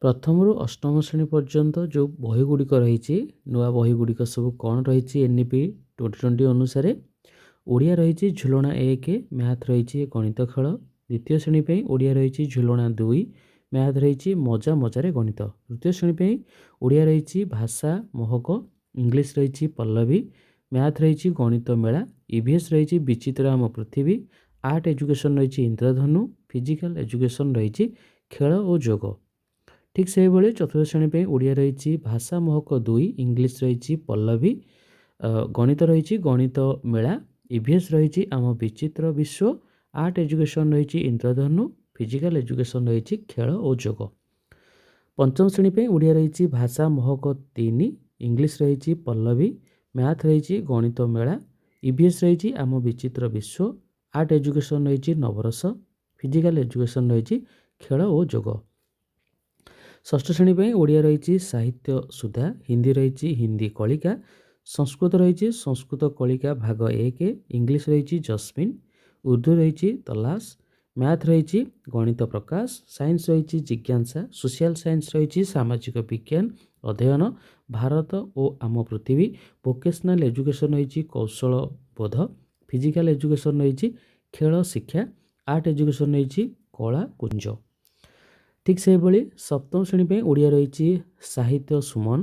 ପ୍ରଥମରୁ ଅଷ୍ଟମ ଶ୍ରେଣୀ ପର୍ଯ୍ୟନ୍ତ ଯେଉଁ ବହିଗୁଡ଼ିକ ରହିଛି, ନୂଆ ବହିଗୁଡ଼ିକ ସବୁ କ'ଣ ରହିଛି NEP 2020 ଅନୁସାରେ? ଓଡ଼ିଆ ରହିଛି ଝୁଲଣା 1, ମ୍ୟାଥ୍ ରହିଛି ଗଣିତ ଖେଳ। ଦ୍ୱିତୀୟ ଶ୍ରେଣୀ ପାଇଁ ଓଡ଼ିଆ ରହିଛି ଝୁଲଣା 2, ମ୍ୟାଥ୍ ରହିଛି ମଜା ମଜାରେ ଗଣିତ। ତୃତୀୟ ଶ୍ରେଣୀ ପାଇଁ ଓଡ଼ିଆ ରହିଛି ଭାଷା ମହକ, ଇଂଲିଶ ରହିଛି ପଲ୍ଲବୀ, ମ୍ୟାଥ୍ ରହିଛି ଗଣିତ ମେଳା, EVS ରହିଛି ବିଚିତ୍ର ଆମ ପୃଥିବୀ, ଆର୍ଟ ଏଜୁକେସନ୍ ରହିଛି ଇନ୍ଦ୍ରଧନୁ, ଫିଜିକାଲ୍ ଏଜୁକେସନ୍ ରହିଛି ଖେଳ ଓ ଯୋଗ। ଠିକ୍ ସେହିଭଳି ଚତୁର୍ଥ ଶ୍ରେଣୀ ପାଇଁ ଓଡ଼ିଆ ରହିଛି ଭାଷା ମହକ 2, ଇଂଲିଶ ରହିଛି ପଲ୍ଲବୀ, ଗଣିତ ରହିଛି ଗଣିତ ମେଳା, EVS ରହିଛି ଆମ ବିଚିତ୍ର ବିଶ୍ୱ, ଆର୍ଟ ଏଜୁକେସନ୍ ରହିଛି ଇନ୍ଦ୍ରଧନୁ, ଫିଜିକାଲ୍ ଏଜୁକେସନ୍ ରହିଛି ଖେଳ ଓ ଯୋଗ। ପଞ୍ଚମ ଶ୍ରେଣୀ ପାଇଁ ଓଡ଼ିଆ ରହିଛି ଭାଷା ମହକ 3, ଇଂଲିଶ ରହିଛି ପଲ୍ଲବୀ, ମ୍ୟାଥ୍ ରହିଛି ଗଣିତ ମେଳା, EVS ରହିଛି ଆମ ବିଚିତ୍ର ବିଶ୍ୱ, ଆର୍ଟ ଏଜୁକେସନ୍ ରହିଛି ନବରସ, ଫିଜିକାଲ୍ ଏଜୁକେସନ୍ ରହିଛି ଖେଳ ଓ ଯୋଗ। ଷଷ୍ଠ ଶ୍ରେଣୀ ପାଇଁ ଓଡ଼ିଆ ରହିଛି ସାହିତ୍ୟ ସୁଧା, ହିନ୍ଦୀ ରହିଛି ହିନ୍ଦୀ କଳିକା, ସଂସ୍କୃତ ରହିଛି ସଂସ୍କୃତ କଳିକା ଭାଗ 1, ଇଂଲିଶ ରହିଛି ଜସ୍ମିନ୍, ଉର୍ଦ୍ଦୁ ରହିଛି ତଲାସ, ମ୍ୟାଥ୍ ରହିଛି ଗଣିତ ପ୍ରକାଶ, ସାଇନ୍ସ ରହିଛି ଜିଜ୍ଞାସା, ସୋସିଆଲ୍ ସାଇନ୍ସ ରହିଛି ସାମାଜିକ ବିଜ୍ଞାନ ଅଧ୍ୟୟନ, ଭାରତ ଓ ଆମ ପୃଥିବୀ, ଭୋକେସନାଲ୍ ଏଜୁକେସନ୍ ରହିଛି କୌଶଳ ବୋଧ, ଫିଜିକାଲ୍ ଏଜୁକେସନ୍ ରହିଛି ଖେଳ ଶିକ୍ଷା, ଆର୍ଟ ଏଜୁକେସନ୍ ରହିଛି କଳା କୁଞ୍ଜ। ଠିକ୍ ସେହିଭଳି ସପ୍ତମ ଶ୍ରେଣୀ ପାଇଁ ଓଡ଼ିଆ ରହିଛି ସାହିତ୍ୟ ସୁମନ,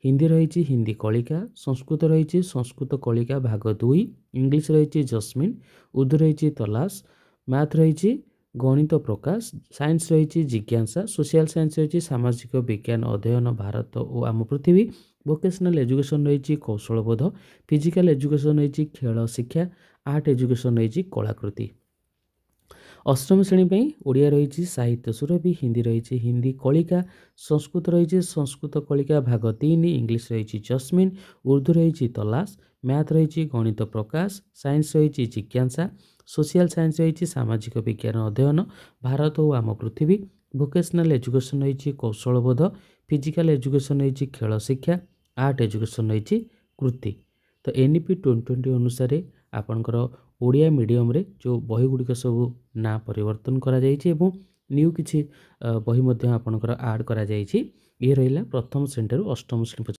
ହିନ୍ଦୀ ରହିଛି ହିନ୍ଦୀ କଳିକା, ସଂସ୍କୃତ ରହିଛି ସଂସ୍କୃତ କଳିକା ଭାଗ 2, ଇଂଲିଶ ରହିଛି ଜସ୍ମିନ୍, ଉର୍ଦ୍ଦୁ ରହିଛି ତଲାସ, ମ୍ୟାଥ୍ ରହିଛି ଗଣିତ ପ୍ରକାଶ, ସାଇନ୍ସ ରହିଛି ଜିଜ୍ଞାସା, ସୋସିଆଲ୍ ସାଇନ୍ସ ରହିଛି ସାମାଜିକ ବିଜ୍ଞାନ ଅଧ୍ୟୟନ, ଭାରତ ଓ ଆମ ପୃଥିବୀ, ଭୋକେସନାଲ୍ ଏଜୁକେସନ୍ ରହିଛି କୌଶଳବୋଧ, ଫିଜିକାଲ୍ ଏଜୁକେସନ୍ ରହିଛି ଖେଳ ଶିକ୍ଷା, ଆର୍ଟ ଏଜୁକେସନ୍ ରହିଛି କଳାକୃତି। ଅଷ୍ଟମ ଶ୍ରେଣୀ ପାଇଁ ଓଡ଼ିଆ ରହିଛି ସାହିତ୍ୟ ସୁରଭି, ହିନ୍ଦୀ ରହିଛି ହିନ୍ଦୀ କଳିକା, ସଂସ୍କୃତ ରହିଛି ସଂସ୍କୃତ କଳିକା ଭାଗ 3, ଇଂଲିଶ ରହିଛି ଜସ୍ମିନ୍, ଉର୍ଦ୍ଦୁ ରହିଛି ତଲାସ, ମ୍ୟାଥ୍ ରହିଛି ଗଣିତ ପ୍ରକାଶ, ସାଇନ୍ସ ରହିଛି ଜିଜ୍ଞାସା, ସୋସିଆଲ୍ ସାଇନ୍ସ ରହିଛି ସାମାଜିକ ବିଜ୍ଞାନ ଅଧ୍ୟୟନ, ଭାରତ ଓ ଆମ ପୃଥିବୀ, ଭୋକେସନାଲ୍ ଏଜୁକେସନ୍ ରହିଛି କୌଶଳବୋଧ, ଫିଜିକାଲ୍ ଏଜୁକେସନ୍ ରହିଛି ଖେଳ ଶିକ୍ଷା, ଆର୍ଟ ଏଜୁକେସନ୍ ରହିଛି କୃତି। ତ NEP 2020 ଅନୁସାରେ ଆପଣଙ୍କର ଓଡ଼ିଆ ମିଡ଼ିୟମରେ ଯେଉଁ ବହିଗୁଡ଼ିକ ସବୁ ନାଁ ପରିବର୍ତ୍ତନ କରାଯାଇଛି ଏବଂ ନ୍ୟୁ କିଛି ବହି ମଧ୍ୟ ଆପଣଙ୍କର ଆଡ଼୍ କରାଯାଇଛି। ଇଏ ରହିଲା ପ୍ରଥମ ଶ୍ରେଣୀଠାରୁ ଅଷ୍ଟମ ଶ୍ରେଣୀ ପର୍ଯ୍ୟନ୍ତ।